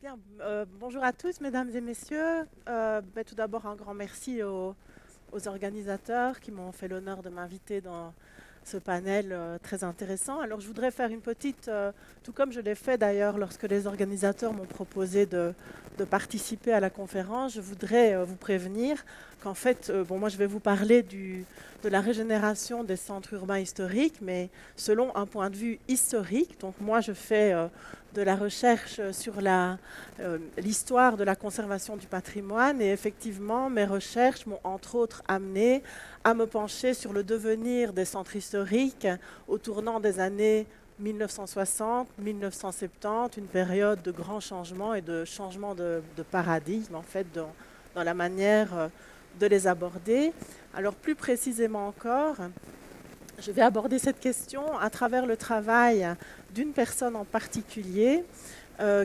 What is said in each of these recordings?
Bien, bonjour à tous, mesdames et messieurs. Tout d'abord, un grand merci aux organisateurs qui m'ont fait l'honneur de m'inviter dans ce panel très intéressant. Alors, je voudrais faire une petite, tout comme je l'ai fait d'ailleurs lorsque les organisateurs m'ont proposé de participer à la conférence, je voudrais vous prévenir qu'en fait, moi je vais vous parler de la régénération des centres urbains historiques, mais selon un point de vue historique. Donc moi, je fais de la recherche sur l'histoire de la conservation du patrimoine et effectivement, mes recherches m'ont entre autres amené à me pencher sur le devenir des centres historiques au tournant des années 1960-1970, une période de grands changements et de changement de paradigme en fait dans la manière de les aborder. Alors plus précisément encore, je vais aborder cette question à travers le travail d'une personne en particulier,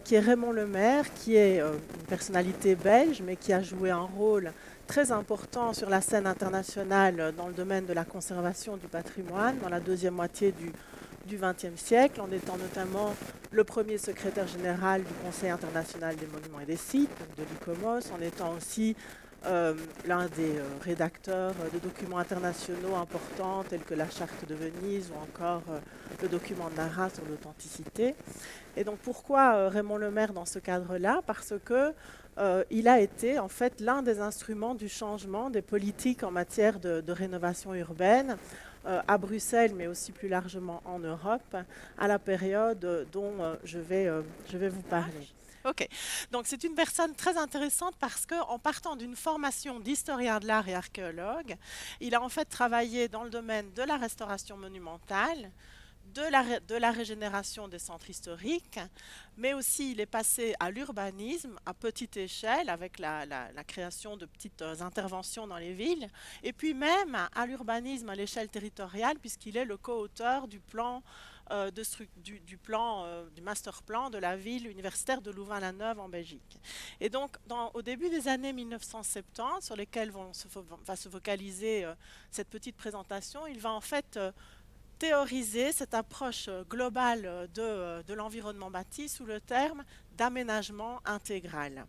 qui est Raymond Lemaire, qui est une personnalité belge, mais qui a joué un rôle très important sur la scène internationale dans le domaine de la conservation du patrimoine dans la deuxième moitié du XXe siècle, en étant notamment le premier secrétaire général du Conseil international des monuments et des sites, donc de l'ICOMOS, en étant aussi l'un des rédacteurs de documents internationaux importants tels que la Charte de Venise ou encore le document de Nara sur l'authenticité. Et donc pourquoi Raymond Lemaire dans ce cadre-là? Parce que il a été en fait l'un des instruments du changement des politiques en matière de rénovation urbaine à Bruxelles, mais aussi plus largement en Europe, à la période dont je vais vous parler. Ok, donc c'est une personne très intéressante parce qu'en partant d'une formation d'historien de l'art et archéologue, il a en fait travaillé dans le domaine de la restauration monumentale, de la régénération des centres historiques, mais aussi il est passé à l'urbanisme à petite échelle avec la création de petites interventions dans les villes, et puis même à l'urbanisme à l'échelle territoriale puisqu'il est le co-auteur du plan du master plan de la ville universitaire de Louvain-la-Neuve en Belgique. Et donc, au début des années 1970, sur lesquelles va se focaliser cette petite présentation, il va en fait théoriser cette approche globale de l'environnement bâti sous le terme d'aménagement intégral.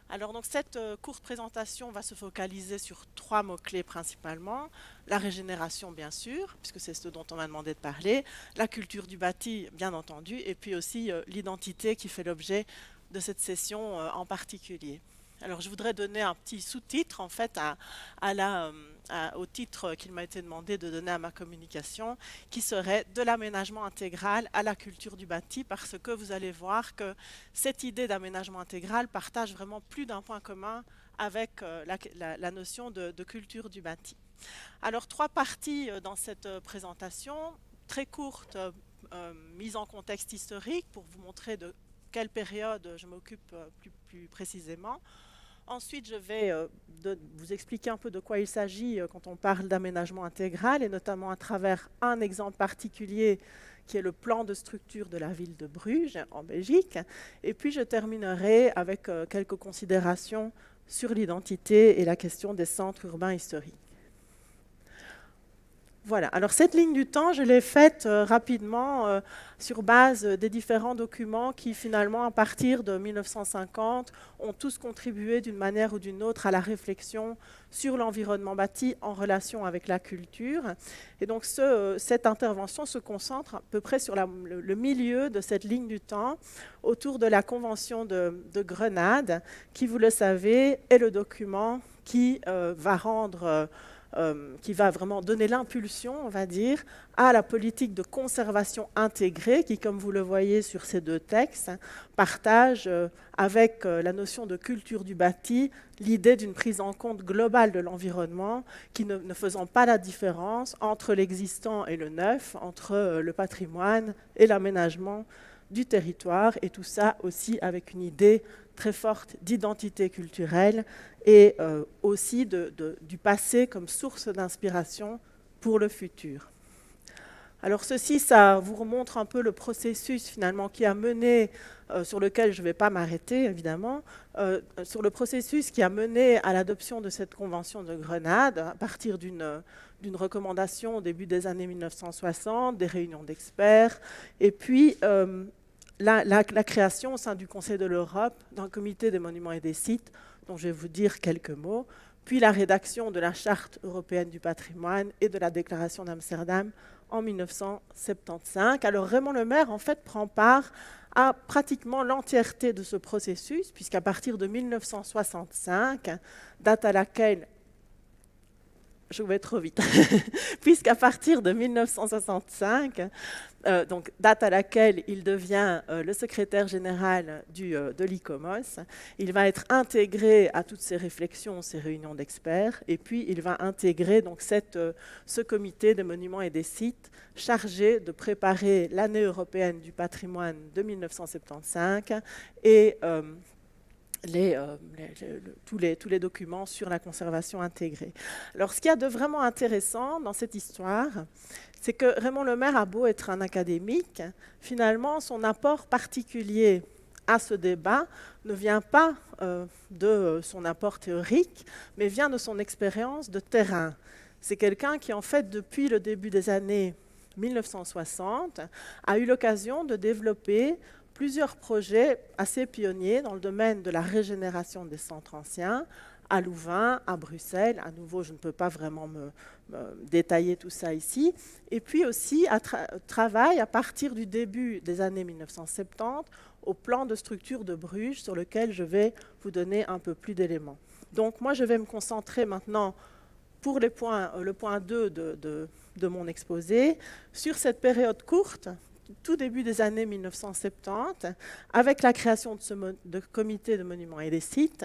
Alors donc cette courte présentation va se focaliser sur trois mots-clés principalement. La régénération bien sûr, puisque c'est ce dont on m'a demandé de parler, la culture du bâti bien entendu, et puis aussi l'identité qui fait l'objet de cette session en particulier. Alors je voudrais donner un petit sous-titre en fait au titre qu'il m'a été demandé de donner à ma communication, qui serait de l'aménagement intégral à la culture du bâti, parce que vous allez voir que cette idée d'aménagement intégral partage vraiment plus d'un point commun avec la notion de culture du bâti. Alors trois parties dans cette présentation, très courte mise en contexte historique pour vous montrer de quelle période je m'occupe plus précisément. Ensuite, je vais vous expliquer un peu de quoi il s'agit quand on parle d'aménagement intégral, et notamment à travers un exemple particulier qui est le plan de structure de la ville de Bruges, en Belgique. Et puis, je terminerai avec quelques considérations sur l'identité et la question des centres urbains historiques. Voilà, alors cette ligne du temps, je l'ai faite rapidement sur base des différents documents qui finalement, à partir de 1950, ont tous contribué d'une manière ou d'une autre à la réflexion sur l'environnement bâti en relation avec la culture. Et donc cette intervention se concentre à peu près sur le milieu de cette ligne du temps, autour de la Convention de Grenade, qui, vous le savez, est le document qui qui va vraiment donner l'impulsion, on va dire, à la politique de conservation intégrée qui, comme vous le voyez sur ces deux textes, partage avec la notion de culture du bâti l'idée d'une prise en compte globale de l'environnement qui ne faisant pas la différence entre l'existant et le neuf, entre le patrimoine et l'aménagement du territoire, et tout ça aussi avec une idée très forte d'identité culturelle et aussi du passé comme source d'inspiration pour le futur. Alors ceci, ça vous remontre un peu le processus finalement qui a mené, sur lequel je ne vais pas m'arrêter évidemment, sur le processus qui a mené à l'adoption de cette convention de Grenade à partir d'une recommandation au début des années 1960, des réunions d'experts, et puis la création au sein du Conseil de l'Europe d'un comité des monuments et des sites, dont je vais vous dire quelques mots, puis la rédaction de la Charte européenne du patrimoine et de la Déclaration d'Amsterdam en 1975. Alors Raymond Lemaire, en fait, prend part à pratiquement l'entièreté de ce processus, puisqu'à partir de 1965, date à laquelle je vais trop vite, puisqu'à partir de 1965, donc date à laquelle il devient le secrétaire général de l'ICOMOS, il va être intégré à toutes ces réflexions, ces réunions d'experts, et puis il va intégrer donc ce comité des monuments et des sites chargé de préparer l'année européenne du patrimoine de 1975 et tous les documents sur la conservation intégrée. Alors, ce qu'il y a de vraiment intéressant dans cette histoire, c'est que Raymond Lemaire a beau être un académique, finalement, son apport particulier à ce débat ne vient pas de son apport théorique, mais vient de son expérience de terrain. C'est quelqu'un qui, en fait, depuis le début des années 1960, a eu l'occasion de développer plusieurs projets assez pionniers dans le domaine de la régénération des centres anciens, à Louvain, à Bruxelles. À nouveau, je ne peux pas vraiment me détailler tout ça ici. Et puis aussi, travaille à partir du début des années 1970 au plan de structure de Bruges, sur lequel je vais vous donner un peu plus d'éléments. Donc moi, je vais me concentrer maintenant, pour le point 2 de mon exposé, sur cette période courte, tout début des années 1970, avec la création de comité de monuments et des sites,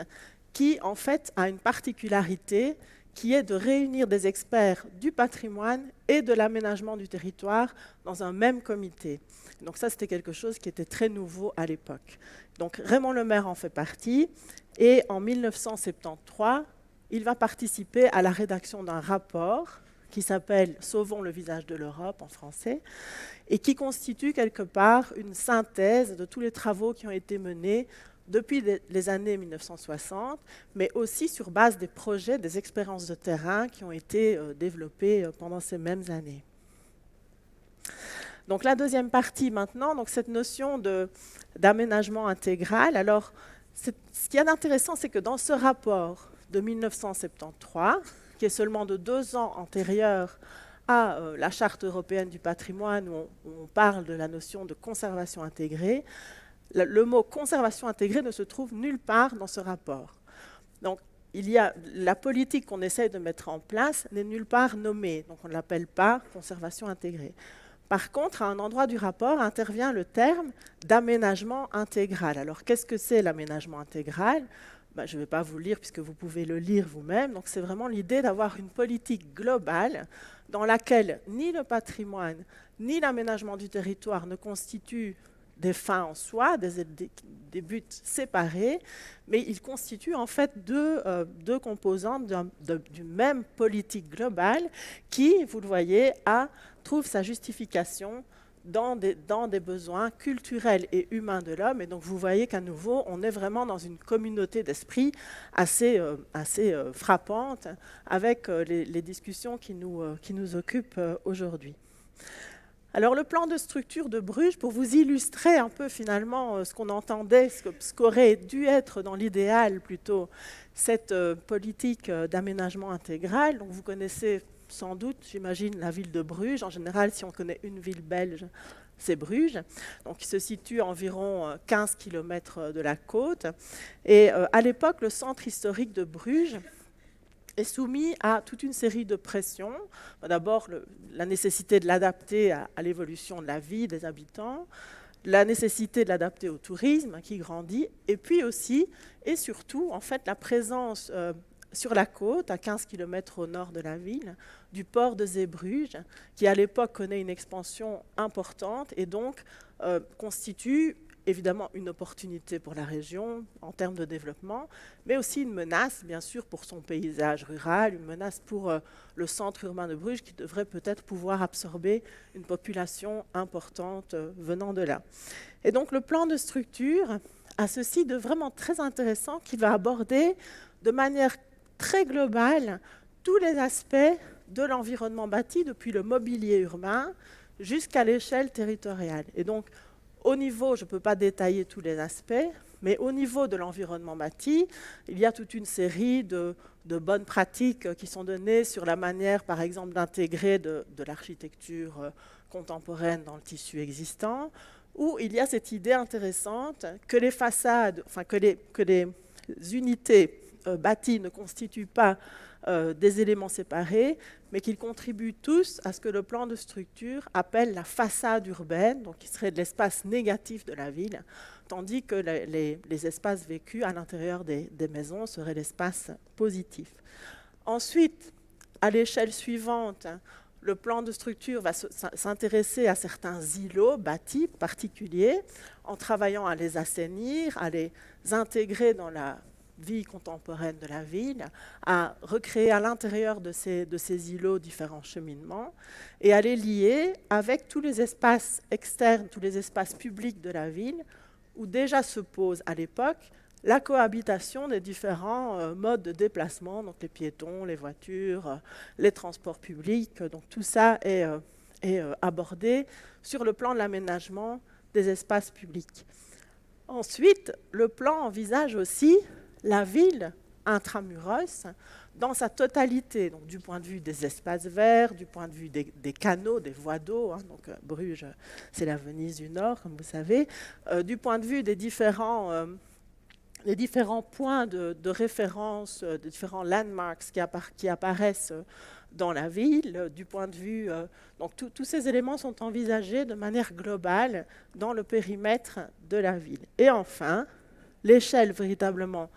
qui en fait a une particularité qui est de réunir des experts du patrimoine et de l'aménagement du territoire dans un même comité. Donc ça, c'était quelque chose qui était très nouveau à l'époque. Donc Raymond Lemaire en fait partie, et en 1973, il va participer à la rédaction d'un rapport qui s'appelle « Sauvons le visage de l'Europe » en français, et qui constitue quelque part une synthèse de tous les travaux qui ont été menés depuis les années 1960, mais aussi sur base des projets, des expériences de terrain qui ont été développées pendant ces mêmes années. Donc la deuxième partie maintenant, donc cette notion d'aménagement intégral. Alors, ce qui est intéressant, c'est que dans ce rapport de 1973, qui est seulement de 2 ans antérieur à la Charte européenne du patrimoine, où on parle de la notion de conservation intégrée, le mot conservation intégrée ne se trouve nulle part dans ce rapport. Donc, la politique qu'on essaye de mettre en place n'est nulle part nommée, donc on ne l'appelle pas conservation intégrée. Par contre, à un endroit du rapport intervient le terme d'aménagement intégral. Alors, qu'est-ce que c'est l'aménagement intégral ? Je ne vais pas vous le lire puisque vous pouvez le lire vous-même. Donc, c'est vraiment l'idée d'avoir une politique globale dans laquelle ni le patrimoine ni l'aménagement du territoire ne constituent des fins en soi, des buts séparés, mais ils constituent en fait deux composantes d'une même politique globale qui, vous le voyez, trouve sa justification dans des besoins culturels et humains de l'homme. Et donc vous voyez qu'à nouveau, on est vraiment dans une communauté d'esprit assez frappante avec les discussions qui nous occupent aujourd'hui. Alors le plan de structure de Bruges, pour vous illustrer un peu finalement ce qu'on entendait, ce qu'aurait dû être dans l'idéal plutôt cette politique d'aménagement intégral. Donc vous connaissez sans doute, j'imagine, la ville de Bruges. En général, si on connaît une ville belge, c'est Bruges. Donc il se situe à environ 15 km de la côte. Et à l'époque, le centre historique de Bruges est soumis à toute une série de pressions. D'abord, la nécessité de l'adapter à l'évolution de la vie des habitants, la nécessité de l'adapter au tourisme qui grandit, et puis aussi et surtout, en fait, la présence sur la côte, à 15 km au nord de la ville, du port de Zeebruges, qui à l'époque connaît une expansion importante et donc constitue évidemment une opportunité pour la région en termes de développement, mais aussi une menace, bien sûr, pour son paysage rural, une menace pour le centre urbain de Bruges qui devrait peut-être pouvoir absorber une population importante venant de là. Et donc le plan de structure a ceci de vraiment très intéressant qui va aborder de manière très globale tous les aspects de l'environnement bâti, depuis le mobilier urbain jusqu'à l'échelle territoriale. Et donc, Au niveau, je ne peux pas détailler tous les aspects, mais au niveau de l'environnement bâti, il y a toute une série de bonnes pratiques qui sont données sur la manière, par exemple, d'intégrer de l'architecture contemporaine dans le tissu existant, où il y a cette idée intéressante que les façades, enfin que les unités bâties ne constituent pas des éléments séparés, mais qu'ils contribuent tous à ce que le plan de structure appelle la façade urbaine, donc qui serait de l'espace négatif de la ville, tandis que les espaces vécus à l'intérieur des maisons seraient l'espace positif. Ensuite, à l'échelle suivante, le plan de structure va s'intéresser à certains îlots bâtis particuliers, en travaillant à les assainir, à les intégrer dans la vie contemporaine de la ville, à recréer à l'intérieur de ces îlots différents cheminements et à les lier avec tous les espaces externes, tous les espaces publics de la ville, où déjà se pose à l'époque la cohabitation des différents modes de déplacement, donc les piétons, les voitures, les transports publics. Donc tout ça est abordé sur le plan de l'aménagement des espaces publics. Ensuite, le plan envisage aussi la ville intramuros dans sa totalité, donc du point de vue des espaces verts, du point de vue des canaux, des voies d'eau, donc Bruges, c'est la Venise du Nord, comme vous savez, du point de vue des différents points de référence, des différents landmarks qui apparaissent dans la ville, du point de vue... donc tous ces éléments sont envisagés de manière globale dans le périmètre de la ville. Et enfin, l'échelle véritablement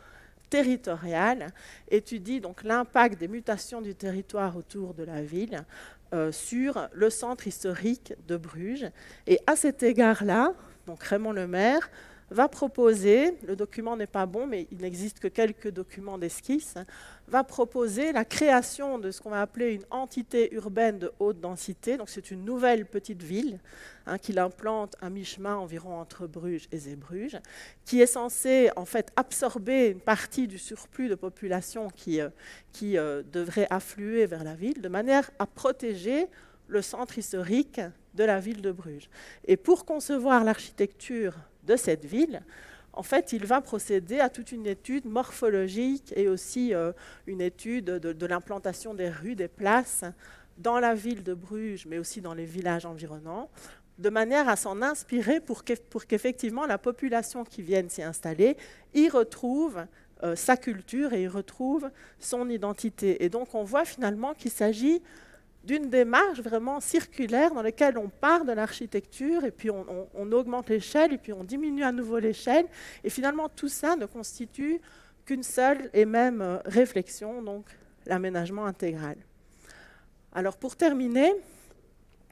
territoriale étudie donc l'impact des mutations du territoire autour de la ville sur le centre historique de Bruges. Et à cet égard-là, donc Raymond Lemaire va proposer, le document n'est pas bon, mais il n'existe que quelques documents d'esquisse, va proposer la création de ce qu'on va appeler une entité urbaine de haute densité. Donc c'est une nouvelle petite ville qu'il implante à mi-chemin environ entre Bruges et Zeebrugge, qui est censée en fait absorber une partie du surplus de population qui devrait affluer vers la ville, de manière à protéger le centre historique de la ville de Bruges. Et pour concevoir l'architecture de cette ville, en fait, il va procéder à toute une étude morphologique et aussi une étude de l'implantation des rues, des places dans la ville de Bruges, mais aussi dans les villages environnants, de manière à s'en inspirer pour qu'effectivement la population qui vienne s'y installer y retrouve sa culture et y retrouve son identité. Et donc on voit finalement qu'il s'agit d'une démarche vraiment circulaire dans laquelle on part de l'architecture et puis on augmente l'échelle et puis on diminue à nouveau l'échelle. Et finalement, tout ça ne constitue qu'une seule et même réflexion, donc l'aménagement intégral. Alors pour terminer,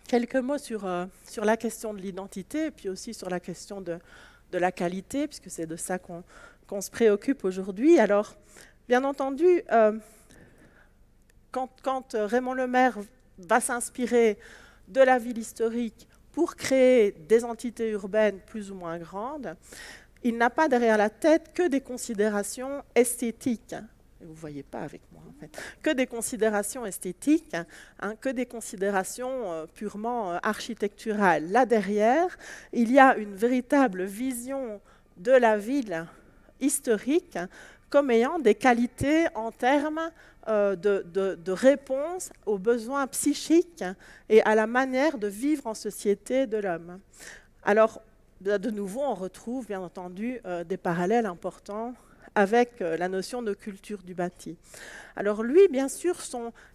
quelques mots sur la question de l'identité et puis aussi sur la question de la qualité, puisque c'est de ça qu'on se préoccupe aujourd'hui. Alors, bien entendu, quand Raymond Lemaire va s'inspirer de la ville historique pour créer des entités urbaines plus ou moins grandes, il n'a pas derrière la tête que des considérations esthétiques. Vous ne voyez pas avec moi, en fait. Que des considérations esthétiques, que des considérations purement architecturales. Là derrière, il y a une véritable vision de la ville historique comme ayant des qualités en termes de réponse aux besoins psychiques et à la manière de vivre en société de l'homme. Alors, de nouveau, on retrouve bien entendu des parallèles importants avec la notion de culture du bâti. Alors lui, bien sûr,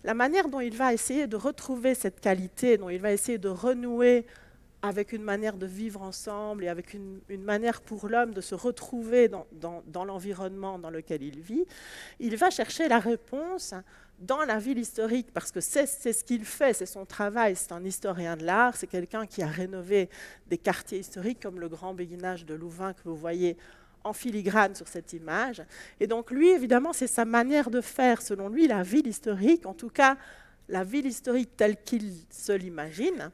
la manière dont il va essayer de retrouver cette qualité, dont il va essayer de renouer avec une manière de vivre ensemble et avec une manière pour l'homme de se retrouver dans l'environnement dans lequel il vit, il va chercher la réponse dans la ville historique, parce que c'est ce qu'il fait, c'est son travail, c'est un historien de l'art, c'est quelqu'un qui a rénové des quartiers historiques comme le Grand Béguinage de Louvain que vous voyez en filigrane sur cette image. Et donc lui, évidemment, c'est sa manière de faire, selon lui, la ville historique, en tout cas la ville historique telle qu'il se l'imagine,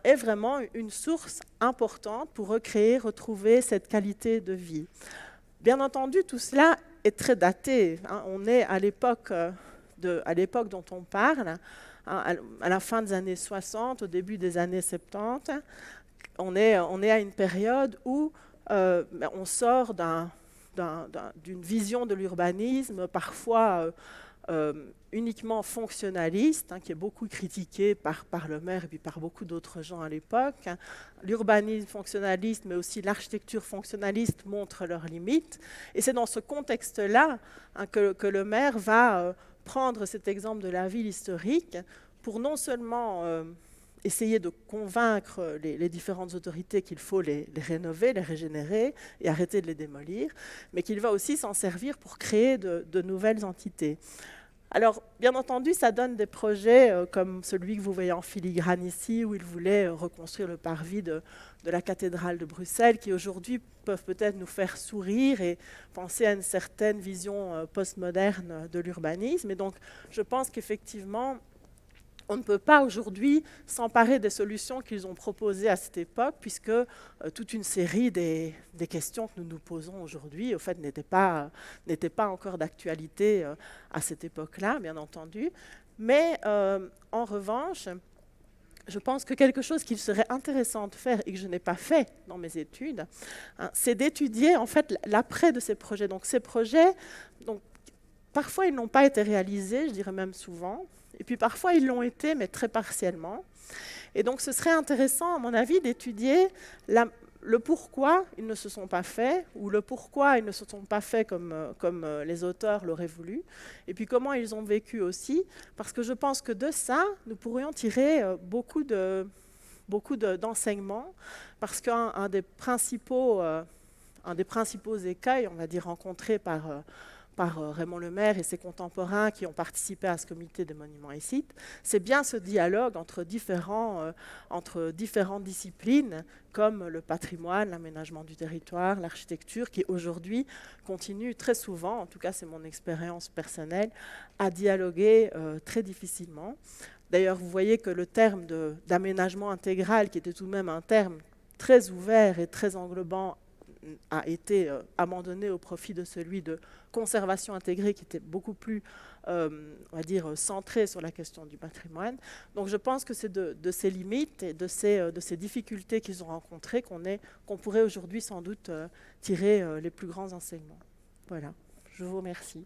est vraiment une source importante pour recréer, retrouver cette qualité de vie. Bien entendu, tout cela est très daté. On est à l'époque dont on parle, à la fin des années 60, au début des années 70. on est à une période où on sort d'une vision de l'urbanisme parfois uniquement fonctionnaliste, qui est beaucoup critiquée par le maire et puis par beaucoup d'autres gens à l'époque. L'urbanisme fonctionnaliste, mais aussi l'architecture fonctionnaliste montrent leurs limites. Et c'est dans ce contexte-là que le maire va prendre cet exemple de la ville historique pour non seulement essayer de convaincre les différentes autorités qu'il faut les rénover, les régénérer et arrêter de les démolir, mais qu'il va aussi s'en servir pour créer de nouvelles entités. Alors, bien entendu, ça donne des projets comme celui que vous voyez en filigrane ici, où il voulait reconstruire le parvis de la cathédrale de Bruxelles, qui aujourd'hui peuvent peut-être nous faire sourire et penser à une certaine vision postmoderne de l'urbanisme. Et donc, je pense qu'effectivement, on ne peut pas aujourd'hui s'emparer des solutions qu'ils ont proposées à cette époque, puisque toute une série des questions que nous nous posons aujourd'hui, au fait, n'étaient pas encore d'actualité à cette époque-là, bien entendu. Mais en revanche, je pense que quelque chose qu'il serait intéressant de faire et que je n'ai pas fait dans mes études, c'est d'étudier en fait l'après de ces projets. Donc ces projets, parfois ils n'ont pas été réalisés, je dirais même souvent. Et puis parfois, ils l'ont été, mais très partiellement. Et donc, ce serait intéressant, à mon avis, d'étudier le pourquoi ils ne se sont pas faits, ou le pourquoi ils ne se sont pas faits comme les auteurs l'auraient voulu, et puis comment ils ont vécu aussi, parce que je pense que de ça, nous pourrions tirer beaucoup d'enseignements, parce qu'un des principaux écueils, on va dire, rencontrés par Raymond Lemaire et ses contemporains qui ont participé à ce comité des monuments et sites, c'est bien ce dialogue entre différentes disciplines, comme le patrimoine, l'aménagement du territoire, l'architecture, qui aujourd'hui continue très souvent, en tout cas c'est mon expérience personnelle, à dialoguer très difficilement. D'ailleurs, vous voyez que le terme d'aménagement intégral, qui était tout de même un terme très ouvert et très englobant, a été abandonné au profit de celui de conservation intégrée qui était beaucoup plus, on va dire, centré sur la question du patrimoine. Donc je pense que c'est de ces limites et de ces difficultés qu'ils ont rencontrées qu'on pourrait aujourd'hui sans doute tirer les plus grands enseignements. Voilà, je vous remercie.